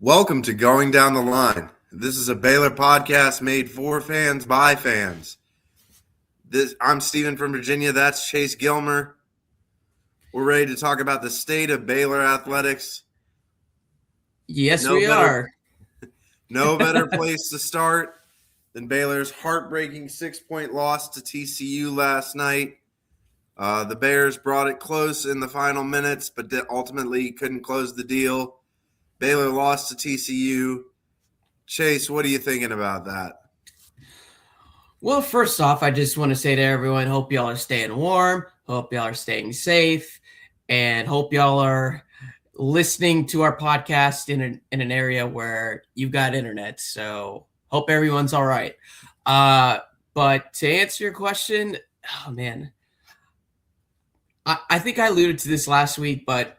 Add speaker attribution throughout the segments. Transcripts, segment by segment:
Speaker 1: Welcome to Going Down the Line. This is a Baylor podcast made for fans by fans. I'm Steven from Virginia. That's Chase Gilmer. We're ready to talk about the state of Baylor athletics.
Speaker 2: Yes, we are.
Speaker 1: No better place to start than Baylor's heartbreaking 6-point loss to TCU last night. The Bears brought it close in the final minutes, but ultimately couldn't close the deal. Baylor lost to TCU. Chase, what are you thinking about that?
Speaker 2: Well, first off, I just want to say to everyone, hope y'all are staying warm, hope y'all are staying safe, and hope y'all are listening to our podcast in an area where you've got internet. So hope everyone's all right. But to answer your question, oh man, I think I alluded to this last week, but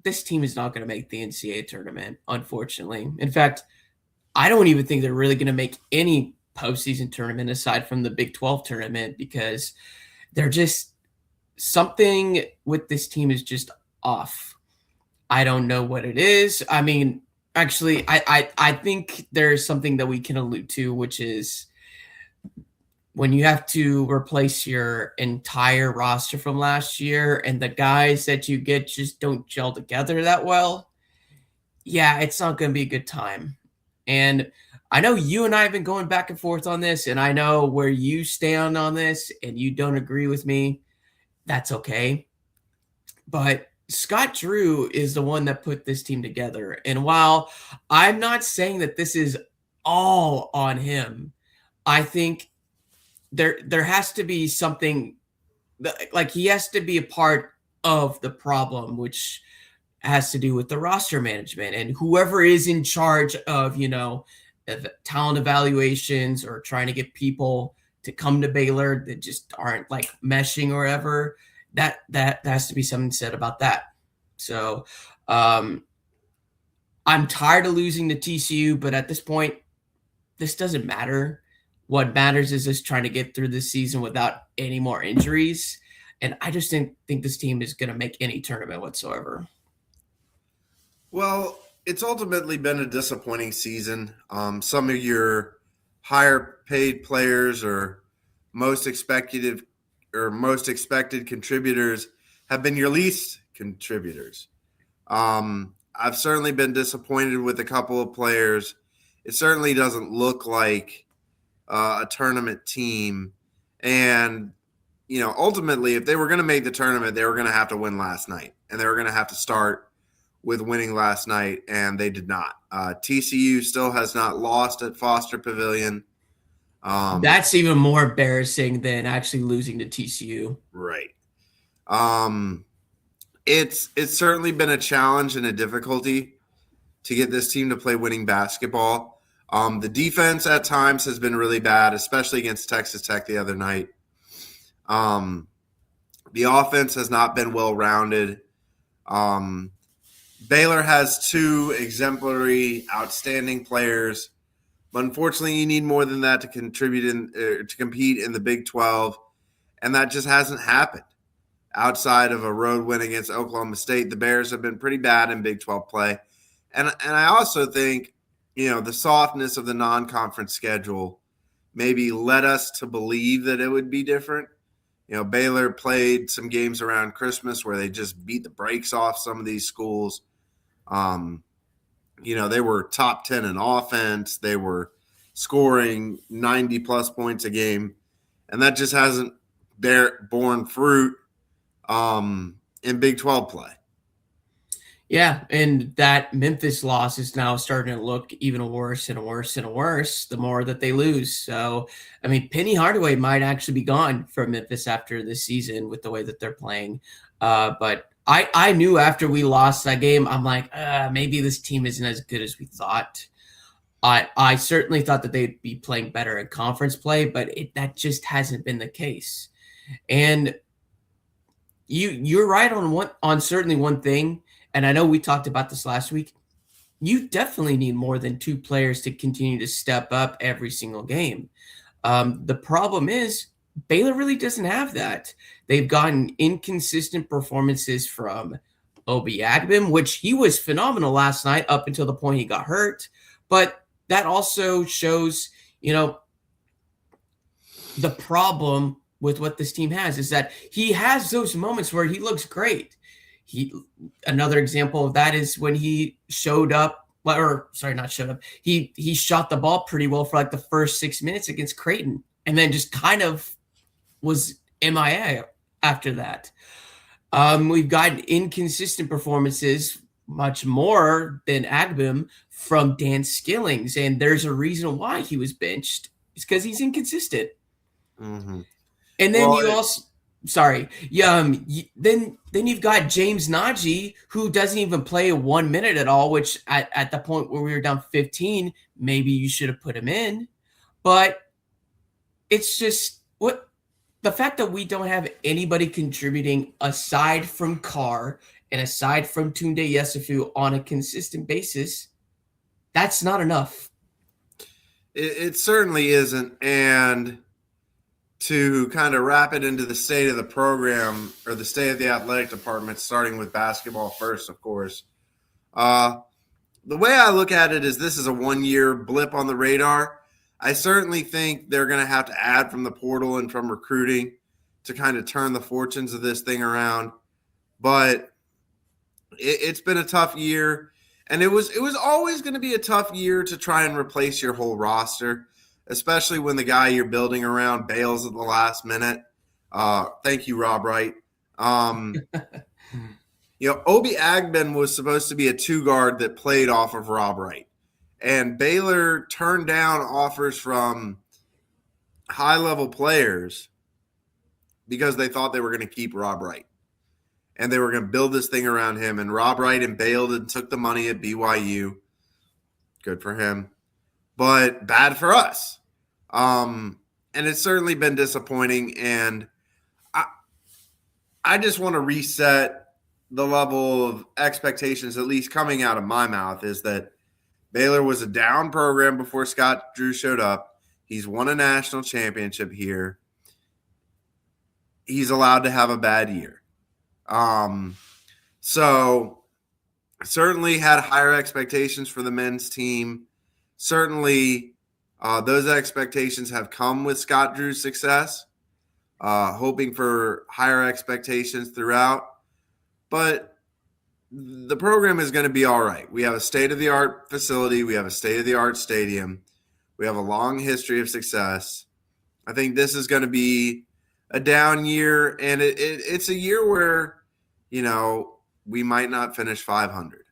Speaker 2: this team is not going to make the NCAA tournament, unfortunately. In fact, I don't even think they're really going to make any postseason tournament aside from the Big 12 tournament because they're just something with this team is just off. I don't know what it is. I mean, actually, I think there's something that we can allude to, which is when you have to replace your entire roster from last year and the guys that you get just don't gel together that well, yeah, it's not going to be a good time. And I know you and I have been going back and forth on this, and I know where you stand on this and you don't agree with me. That's okay. But Scott Drew is the one that put this team together. And while I'm not saying that this is all on him, I think there has to be something like he has to be a part of the problem, which has to do with the roster management and whoever is in charge of, talent evaluations or trying to get people to come to Baylor that just aren't like meshing or whatever. That has to be something said about that. So I'm tired of losing to TCU, but at this point, this doesn't matter. What matters is just trying to get through this season without any more injuries. And I just didn't think this team is going to make any tournament whatsoever.
Speaker 1: Well, it's ultimately been a disappointing season. Some of your higher paid players or most expected contributors have been your least contributors. I've certainly been disappointed with a couple of players. It certainly doesn't look like a tournament team. And, ultimately, if they were going to make the tournament, they were going to have to win last night. And they were going to have to start with winning last night, and they did not. TCU still has not lost at Foster Pavilion.
Speaker 2: That's even more embarrassing than actually losing to TCU.
Speaker 1: Right. It's certainly been a challenge and a difficulty to get this team to play winning basketball. The defense at times has been really bad, especially against Texas Tech the other night. The offense has not been well-rounded. Baylor has two exemplary, outstanding players, but unfortunately, you need more than that to to compete in the Big 12, and that just hasn't happened. Outside of a road win against Oklahoma State, the Bears have been pretty bad in Big 12 play, and I also think the softness of the non-conference schedule maybe led us to believe that it would be different. Baylor played some games around Christmas where they just beat the brakes off some of these schools. They were top 10 in offense. They were scoring 90-plus points a game, and that just hasn't borne fruit in Big 12 play.
Speaker 2: Yeah, and that Memphis loss is now starting to look even worse and worse and worse the more that they lose. So, I mean, Penny Hardaway might actually be gone from Memphis after this season with the way that they're playing. But I knew after we lost that game, I'm like, maybe this team isn't as good as we thought. I certainly thought that they'd be playing better in conference play, but that just hasn't been the case. And you're right on certainly one thing. And I know we talked about this last week. You definitely need more than two players to continue to step up every single game. The problem is Baylor really doesn't have that. They've gotten inconsistent performances from Obi Agbim, which he was phenomenal last night up until the point he got hurt. But that also shows, the problem with what this team has is that he has those moments where he looks great. Another example of that is when he showed up, or sorry, not showed up. He shot the ball pretty well for like the first 6 minutes against Creighton, and then just kind of was MIA after that. We've gotten inconsistent performances, much more than Agbim, from Dan Skillings, and there's a reason why he was benched. It's because he's inconsistent.
Speaker 1: Mm-hmm.
Speaker 2: And then then you've got James Najee, who doesn't even play 1 minute at all, which at the point where we were down 15, maybe you should have put him in. But it's just the fact that we don't have anybody contributing aside from Carr and aside from Tunde Yesufu on a consistent basis, that's not enough.
Speaker 1: It certainly isn't. And to kind of wrap it into the state of the program, or the state of the athletic department, starting with basketball first, of course. The way I look at it is this is a 1-year blip on the radar. I certainly think they're going to have to add from the portal and from recruiting to kind of turn the fortunes of this thing around. But it's been a tough year, and it was always going to be a tough year to try and replace your whole roster, especially when the guy you're building around bails at the last minute. Thank you, Rob Wright. Obi Agbin was supposed to be a 2-guard that played off of Rob Wright. And Baylor turned down offers from high-level players because they thought they were going to keep Rob Wright. And they were going to build this thing around him. And Rob Wright bailed and took the money at BYU. Good for him. But bad for us. And it's certainly been disappointing. And I just want to reset the level of expectations, at least coming out of my mouth, is that Baylor was a down program before Scott Drew showed up. He's won a national championship here. He's allowed to have a bad year. So certainly had higher expectations for the men's team. Certainly those expectations have come with Scott Drew's success, hoping for higher expectations throughout. But the program is going to be all right. We have a state-of-the-art facility. We have a state-of-the-art stadium. We have a long history of success. I think this is going to be a down year, and it's a year where, we might not finish 500.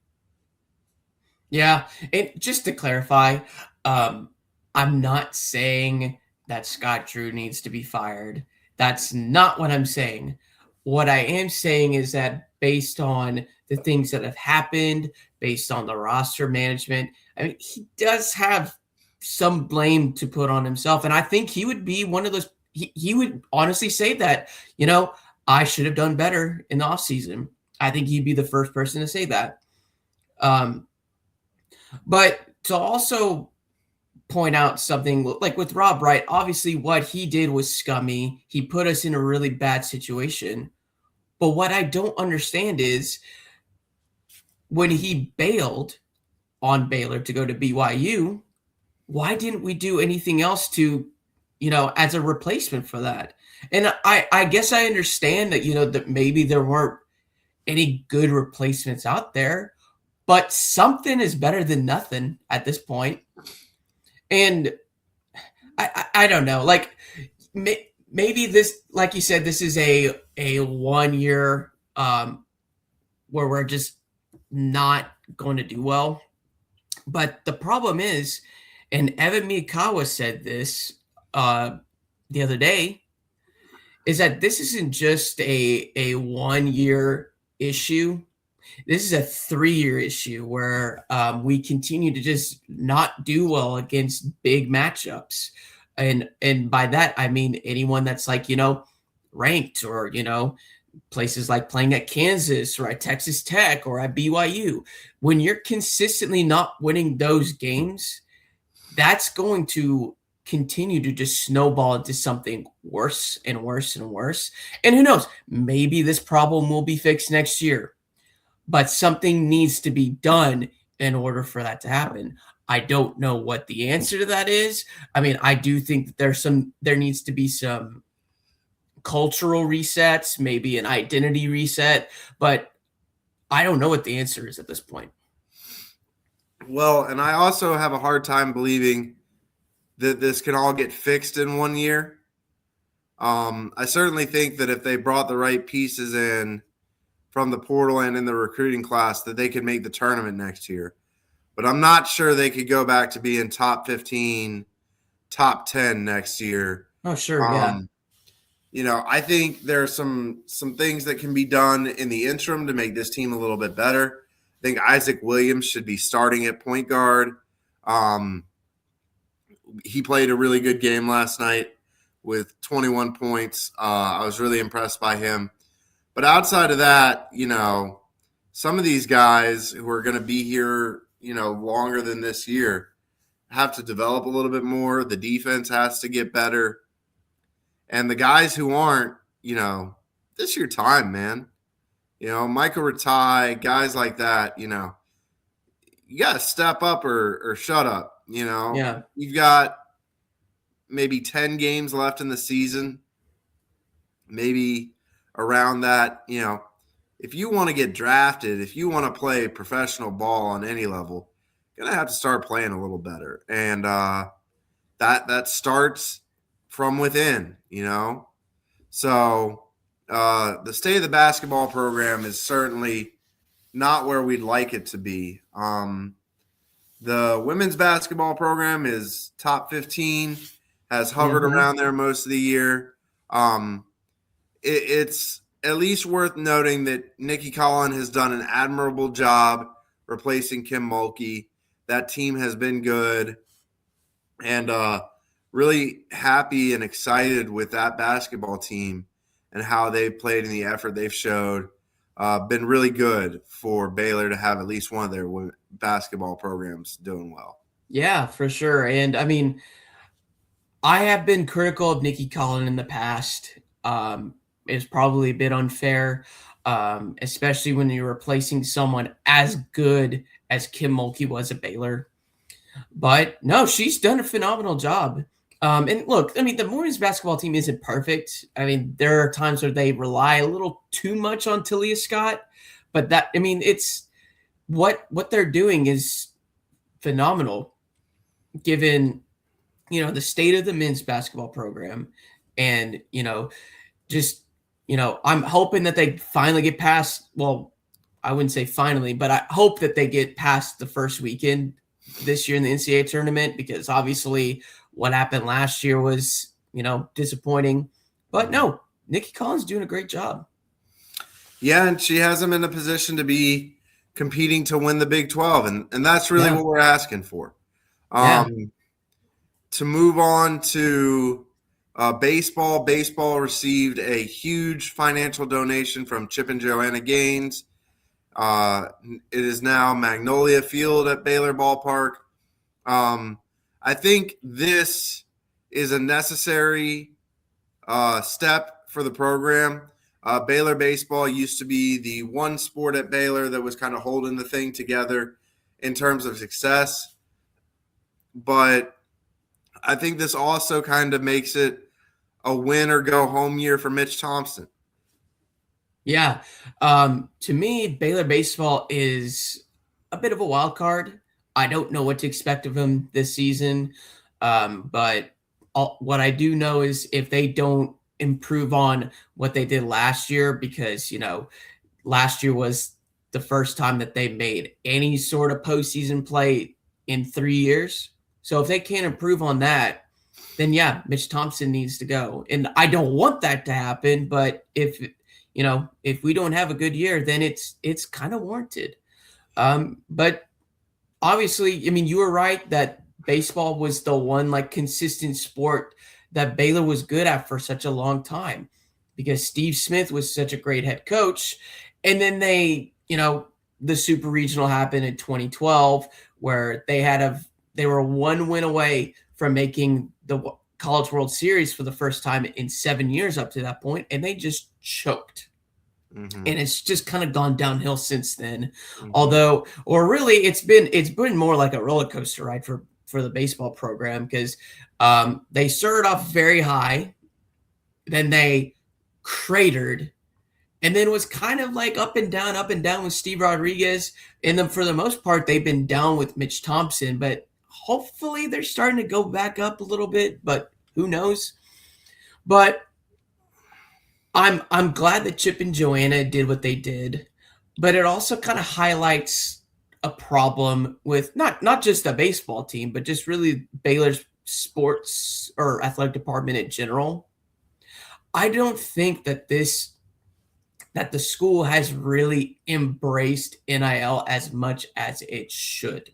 Speaker 2: Yeah, and just to clarify, I'm not saying that Scott Drew needs to be fired. That's not what I'm saying. What I am saying is that based on the things that have happened, based on the roster management, he does have some blame to put on himself. And I think he would be one of those, he would honestly say that, I should have done better in the offseason. I think he'd be the first person to say that. But to also point out something like with Rob Wright, obviously what he did was scummy. He put us in a really bad situation. But what I don't understand is when he bailed on Baylor to go to BYU, why didn't we do anything else to, as a replacement for that? And I guess I understand that, that maybe there weren't any good replacements out there, but something is better than nothing at this point. And I don't know, like maybe this, like you said, this is a 1 year where we're just not going to do well. But the problem is, and Evan Miyakawa said this the other day, is that this isn't just a 1 year issue. This is a 3-year issue where we continue to just not do well against big matchups. And by that, I mean anyone that's like, ranked, or, places like playing at Kansas or at Texas Tech or at BYU. When you're consistently not winning those games, that's going to continue to just snowball into something worse and worse and worse. And who knows, maybe this problem will be fixed next year. but something needs to be done in order for that to happen. I don't know what the answer to that is. I mean, I do think that there needs to be some cultural resets, maybe an identity reset, but I don't know what the answer is at this point.
Speaker 1: Well, and I also have a hard time believing that this can all get fixed in 1 year. I certainly think that if they brought the right pieces in from the portal and in the recruiting class, that they could make the tournament next year. But I'm not sure they could go back to being top 15, top 10 next year.
Speaker 2: Oh, sure, yeah.
Speaker 1: I think there are some things that can be done in the interim to make this team a little bit better. I think Isaac Williams should be starting at point guard. He played a really good game last night with 21 points. I was really impressed by him. But outside of that, some of these guys who are going to be here, longer than this year have to develop a little bit more. The defense has to get better. And the guys who aren't, this is your time, man. Michael Ratai, guys like that, you got to step up or shut up,
Speaker 2: Yeah.
Speaker 1: You've got maybe 10 games left in the season, maybe around that, if you want to get drafted, if you want to play professional ball on any level, you're going to have to start playing a little better. And that starts from within, So the state of the basketball program is certainly not where we'd like it to be. The women's basketball program is top 15, has hovered around there most of the year. It's at least worth noting that Nikki Collin has done an admirable job replacing Kim Mulkey. That team has been good, and really happy and excited with that basketball team and how they've played and the effort they've showed. Been really good for Baylor to have at least one of their basketball programs doing well.
Speaker 2: Yeah, for sure. And I mean, I have been critical of Nikki Collin in the past. It's probably a bit unfair, especially when you're replacing someone as good as Kim Mulkey was at Baylor. But no, she's done a phenomenal job. And look, I mean, the women's basketball team isn't perfect. I mean, there are times where they rely a little too much on Talia Scott, but it's what they're doing is phenomenal given, the state of the men's basketball program. And, I'm hoping that they finally get past, well, I wouldn't say finally, but I hope that they get past the first weekend this year in the NCAA tournament, because obviously what happened last year was, disappointing. But no, Nikki Collin's doing a great job.
Speaker 1: Yeah, and she has them in a position to be competing to win the Big 12, and that's really what we're asking for. To move on to baseball received a huge financial donation from Chip and Joanna Gaines. It is now Magnolia Field at Baylor Ballpark. I think this is a necessary step for the program. Baylor baseball used to be the one sport at Baylor that was kind of holding the thing together in terms of success. But I think this also kind of makes it a win or go home year for Mitch Thompson.
Speaker 2: Yeah. To me, Baylor baseball is a bit of a wild card. I don't know what to expect of him this season. But what I do know is if they don't improve on what they did last year, because, last year was the first time that they made any sort of postseason play in 3 years. So if they can't improve on that, then yeah, Mitch Thompson needs to go. And I don't want that to happen, but if we don't have a good year, then it's kind of warranted. But obviously, I mean, you were right that baseball was the one consistent sport that Baylor was good at for such a long time, because Steve Smith was such a great head coach. And then the super regional happened in 2012, where they were one win away from making the College World Series for the first time in 7 years up to that point, and they just choked.
Speaker 1: Mm-hmm.
Speaker 2: And it's just kind of gone downhill since then.
Speaker 1: Mm-hmm.
Speaker 2: Although, or really, it's been more like a roller coaster ride for the baseball program, because they started off very high, then they cratered, and then was kind of like up and down with Steve Rodriguez. And then for the most part, they've been down with Mitch Thompson, but hopefully they're starting to go back up a little bit, but who knows? But I'm glad that Chip and Joanna did what they did, but it also kind of highlights a problem with not just a baseball team, but just really Baylor's sports or athletic department in general. I don't think that the school has really embraced NIL as much as it should.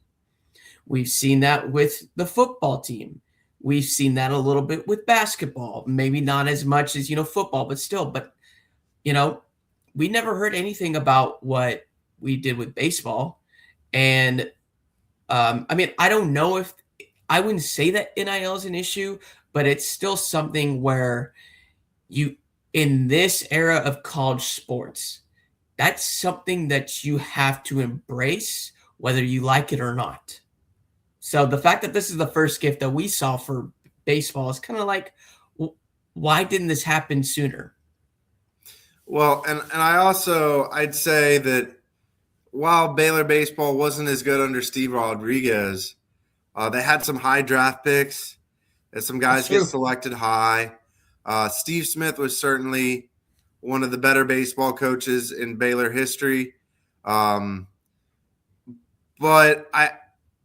Speaker 2: We've seen that with the football team. We've seen that a little bit with basketball, maybe not as much as, football, but still. But, we never heard anything about what we did with baseball. And, I don't know if I wouldn't say that NIL is an issue, but it's still something where in this era of college sports, that's something that you have to embrace, whether you like it or not. So the fact that this is the first gift that we saw for baseball is kind of like, why didn't this happen sooner?
Speaker 1: Well, and I'd say that while Baylor baseball wasn't as good under Steve Rodriguez, they had some high draft picks, and some guys get selected high. Steve Smith was certainly one of the better baseball coaches in Baylor history. But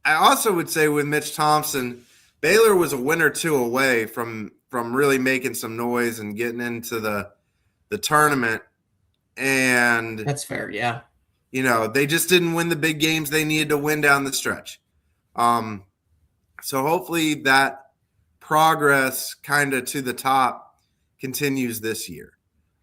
Speaker 1: I also would say with Mitch Thompson, Baylor was a win or two away from really making some noise and getting into the tournament. And
Speaker 2: that's fair, yeah.
Speaker 1: They just didn't win the big games they needed to win down the stretch. So hopefully that progress kind of to the top continues this year.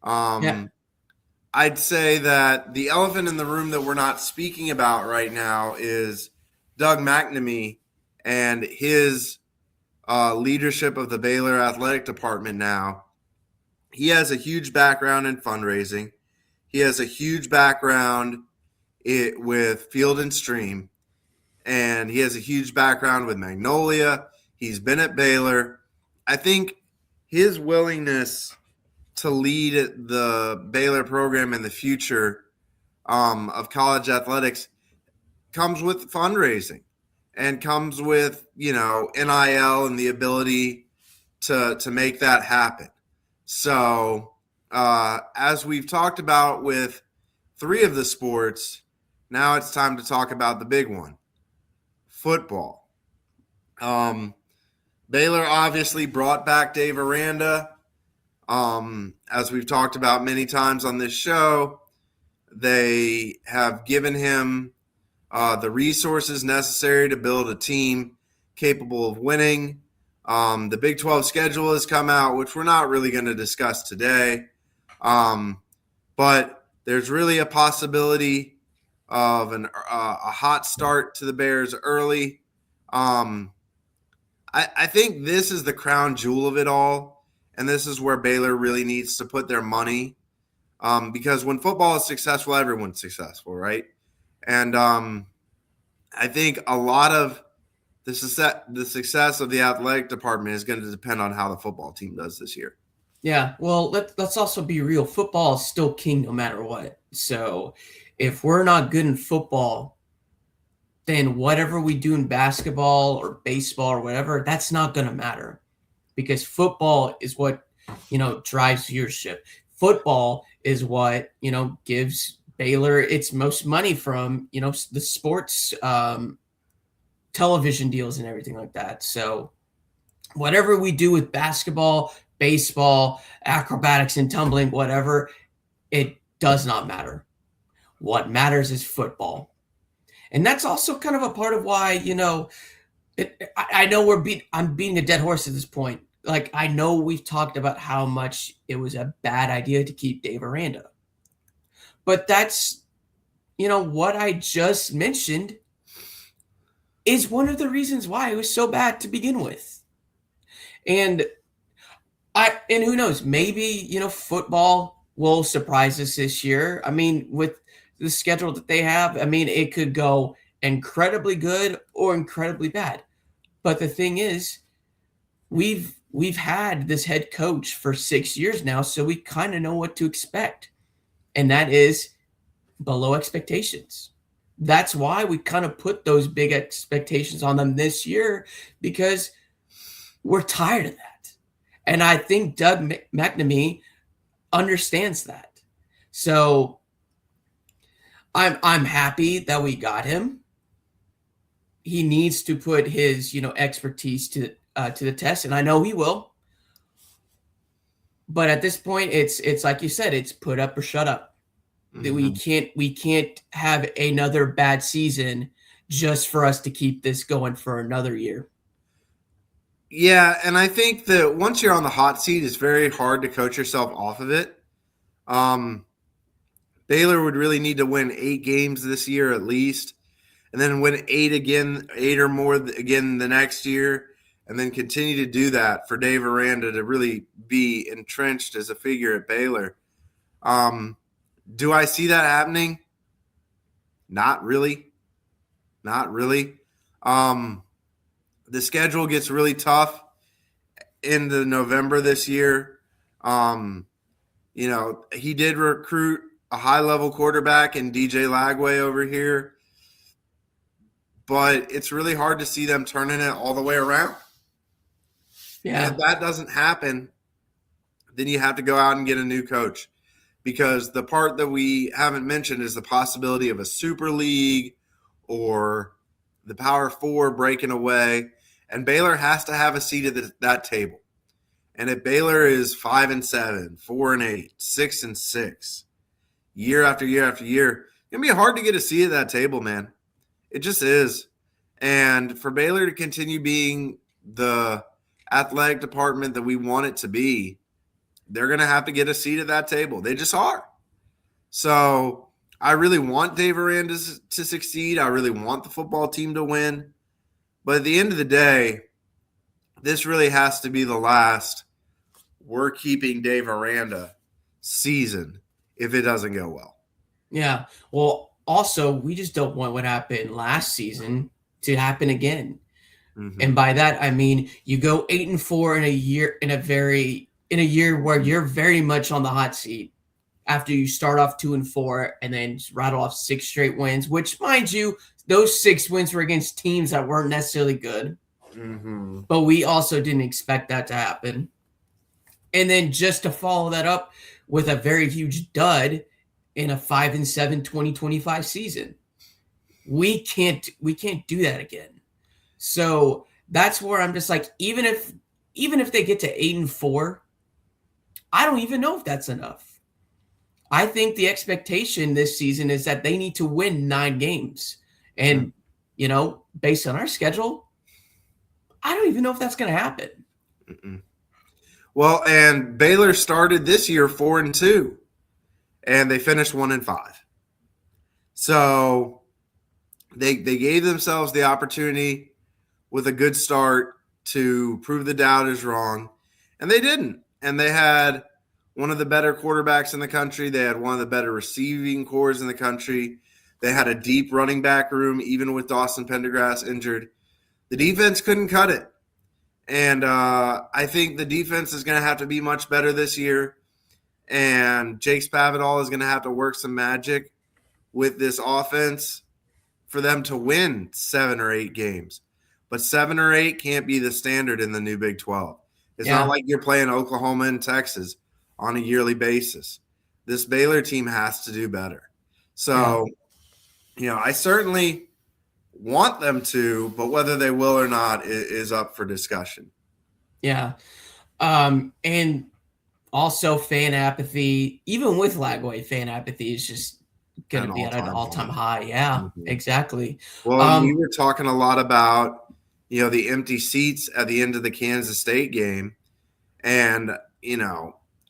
Speaker 1: I'd say that the elephant in the room that we're not speaking about right now is Doug McNamee and his leadership of the Baylor athletic department now. He has a huge background in fundraising. He has a huge background with Field and Stream, and he has a huge background with Magnolia. He's been at Baylor. I think his willingness to lead the Baylor program in the future of college athletics comes with fundraising and comes with, NIL and the ability to make that happen. So as we've talked about with three of the sports, now it's time to talk about the big one, football. Baylor obviously brought back Dave Aranda. As we've talked about many times on this show, they have given him the resources necessary to build a team capable of winning. The Big 12 schedule has come out, which we're not really going to discuss today. But there's really a possibility of a hot start to the Bears early. I think this is the crown jewel of it all, and this is where Baylor really needs to put their money, because when football is successful, everyone's successful, right? And I think a lot of the success of the athletic department is going to depend on how the football team does this year.
Speaker 2: Yeah, well, let's also be real. Football is still king no matter what. So if we're not good in football, then whatever we do in basketball or baseball or whatever, that's not going to matter, because football is what, drives viewership. Football is what, gives Baylor its most money from, the sports television deals and everything like that. So whatever we do with basketball, baseball, acrobatics and tumbling, whatever, it does not matter. What matters is football. And that's also kind of a part of why, I know I'm beating a dead horse at this point. Like, I know we've talked about how much it was a bad idea to keep Dave Aranda. But that's, what I just mentioned is one of the reasons why it was so bad to begin with. And who knows, maybe, football will surprise us this year. I mean, with the schedule that they have, I mean, it could go incredibly good or incredibly bad. But the thing is, we've had this head coach for 6 years now, so we kind of know what to expect. And that is below expectations. That's why we kind of put those big expectations on them this year, because we're tired of that. And I think Doug McNamee understands that. So I'm happy that we got him. He needs to put his expertise to the test, and I know he will. But at this point, it's like you said, it's put up or shut up. Mm-hmm. We can't have another bad season just for us to keep this going for another year.
Speaker 1: Yeah, and I think that once you're on the hot seat, it's very hard to coach yourself off of it. Baylor would really need to win 8 games this year at least, and then win 8 or more again the next year, and then continue to do that for Dave Aranda to really be entrenched as a figure at Baylor. Do I see that happening? Not really. Not really. The schedule gets really tough into November this year. He did recruit a high-level quarterback in DJ Lagway over here, but it's really hard to see them turning it all the way around. Yeah. And if that doesn't happen, then you have to go out and get a new coach, because the part that we haven't mentioned is the possibility of a super league or the Power Four breaking away, and Baylor has to have a seat at that table. And if Baylor is 5-7, 4-8, 6-6, year after year after year, it's gonna be hard to get a seat at that table, man. It just is. And for Baylor to continue being the athletic department that we want it to be, they're going to have to get a seat at that table. They just are. So I really want Dave Aranda to succeed. I really want the football team to win. But at the end of the day, this really has to be the last we're keeping Dave Aranda season if it doesn't go well.
Speaker 2: Yeah. Well, also, we just don't want what happened last season to happen again. Mm-hmm. And by that, I mean, you go 8-4 in a year where you're very much on the hot seat after you start off 2-4 and then rattle off 6 straight wins, which, mind you, those 6 wins were against teams that weren't necessarily good. Mm-hmm. But we also didn't expect that to happen. And then just to follow that up with a very huge dud in a 5-7 2025 season. We can't do that again. So that's where I'm just like, even if they get to 8-4, I don't even know if that's enough. I think the expectation this season is that they need to win 9 games. And, based on our schedule, I don't even know if that's going to happen.
Speaker 1: Mm-mm. Well, and Baylor started this year 4-2, and they finished 1-5. So they gave themselves the opportunity with a good start to prove the doubters wrong, and they didn't. And they had one of the better quarterbacks in the country. They had one of the better receiving cores in the country. They had a deep running back room, even with Dawson Pendergrass injured. The defense couldn't cut it. And I think the defense is going to have to be much better this year. And Jake Spavital is going to have to work some magic with this offense for them to win 7 or 8 games. But 7 or 8 can't be the standard in the new Big 12. It's not like you're playing Oklahoma and Texas on a yearly basis. This Baylor team has to do better. So, I certainly want them to, but whether they will or not is up for discussion.
Speaker 2: Yeah. And also fan apathy, even with Lagway, fan apathy is just going to be at an all-time high. Yeah, exactly.
Speaker 1: Well, we were talking a lot about, the empty seats at the end of the Kansas State game and,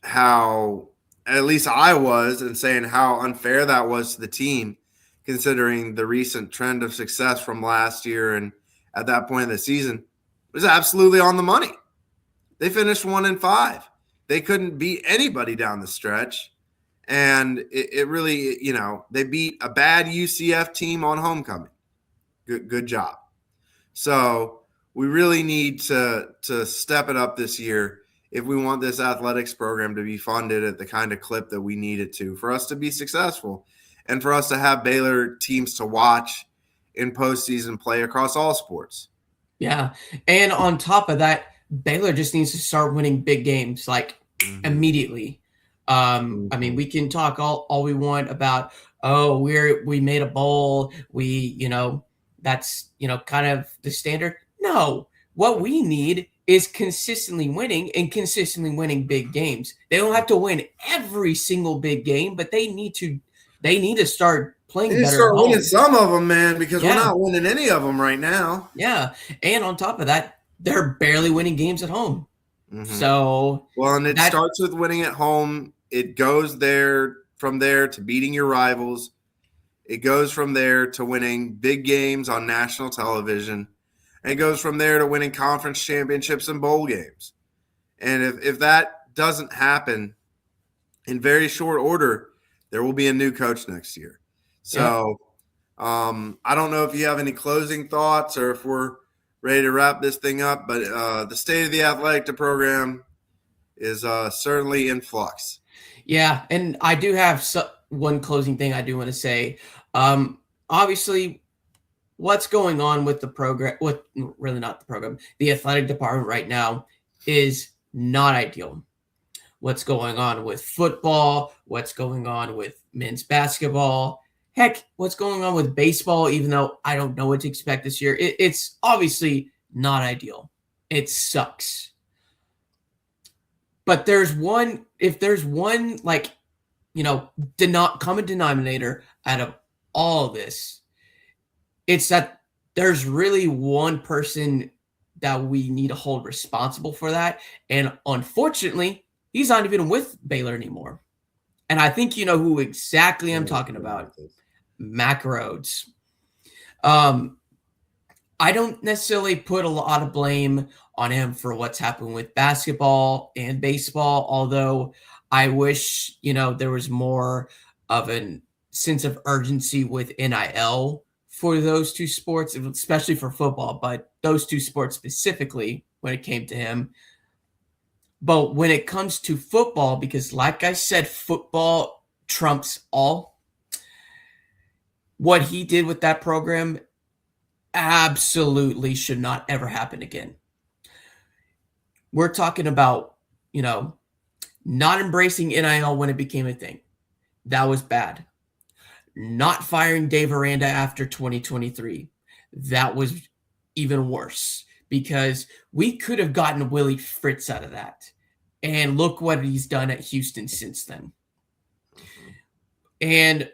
Speaker 1: how at least I was, and saying how unfair that was to the team, considering the recent trend of success from last year. And at that point of the season, it was absolutely on the money. They finished 1-5. They couldn't beat anybody down the stretch. And it really, they beat a bad UCF team on homecoming. Good job. So we really need to step it up this year if we want this athletics program to be funded at the kind of clip that we need it to for us to be successful and for us to have Baylor teams to watch in postseason play across all sports.
Speaker 2: Yeah. And on top of that, Baylor just needs to start winning big games immediately. I mean, we can talk all we want about, we made a bowl. That's, kind of the standard. No, what we need is consistently winning and consistently winning big games. They don't have to win every single big game, but they need to start playing better.
Speaker 1: Start winning some of them, man, because we're not winning any of them right now.
Speaker 2: Yeah. And on top of that, they're barely winning games at home. So,
Speaker 1: and it starts with winning at home. It goes from there to beating your rivals. It goes from there to winning big games on national television. And it goes from there to winning conference championships and bowl games. And if that doesn't happen in very short order, there will be a new coach next year. So I don't know if you have any closing thoughts or if we're ready to wrap this thing up, but the state of the athletic program is certainly in flux.
Speaker 2: Yeah, and I do have one closing thing I do want to say. Obviously, what's going on with the program, the athletic department right now is not ideal. What's going on with football, what's going on with men's basketball, heck, what's going on with baseball, even though I don't know what to expect this year. It's obviously not ideal. It sucks. But if there's one common denominator out of all of this, it's that there's really one person that we need to hold responsible for that. And unfortunately, he's not even with Baylor anymore. And I think you know who exactly I'm talking about. Mac Rhodes. I don't necessarily put a lot of blame on him for what's happened with basketball and baseball, although I wish, there was more of a sense of urgency with NIL for those two sports, especially for football, but those two sports specifically when it came to him. But when it comes to football, because like I said, football trumps all, what he did with that program absolutely should not ever happen again. We're talking about, not embracing NIL when it became a thing. That was bad. Not firing Dave Aranda after 2023. That was even worse because we could have gotten Willie Fritz out of that. And look what he's done at Houston since then. And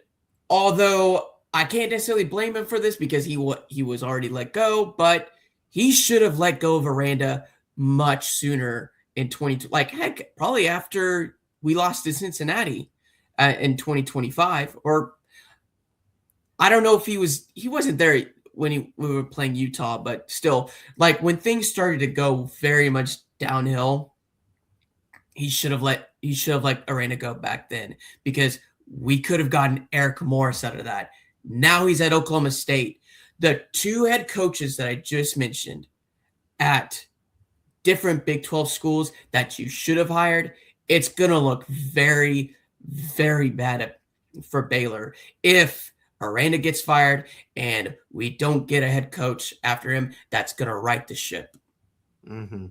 Speaker 2: although I can't necessarily blame him for this because he was already let go, but he should have let go of Aranda much sooner in probably after we lost to Cincinnati in 2025. Or I don't know if he wasn't there when we were playing Utah, but still, when things started to go very much downhill, he should have let Aranda go back then because we could have gotten Eric Morris out of that. Now he's at Oklahoma State. The two head coaches that I just mentioned at different Big 12 schools that you should have hired, it's going to look very, very bad for Baylor if Aranda gets fired and we don't get a head coach after him that's going to right the ship.
Speaker 1: Mm-hmm.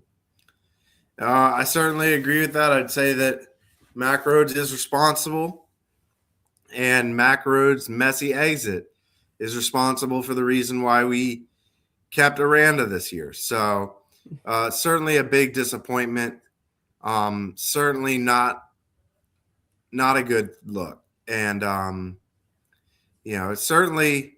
Speaker 1: I certainly agree with that. I'd say that Mac Rhodes is responsible, and Mac Rhodes' messy exit is responsible for the reason why we kept Aranda this year. So certainly a big disappointment. Certainly not a good look. And, it's certainly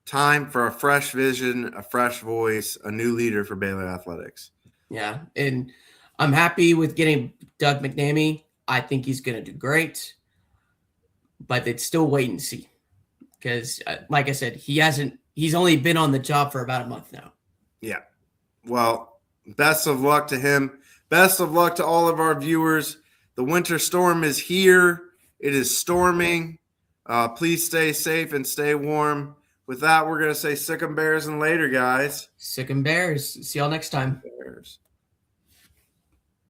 Speaker 1: time for a fresh vision, a fresh voice, a new leader for Baylor athletics.
Speaker 2: Yeah, and I'm happy with getting Doug McNamee. I think he's going to do great, but it's still wait and see because, like I said, he's only been on the job for about a month now.
Speaker 1: Yeah. Well, best of luck to him. Best of luck to all of our viewers. The winter storm is here. It is storming. Please stay safe and stay warm. With that, we're going to say sick 'em Bears and later, guys.
Speaker 2: Sick and Bears. See y'all next time.
Speaker 1: Bears.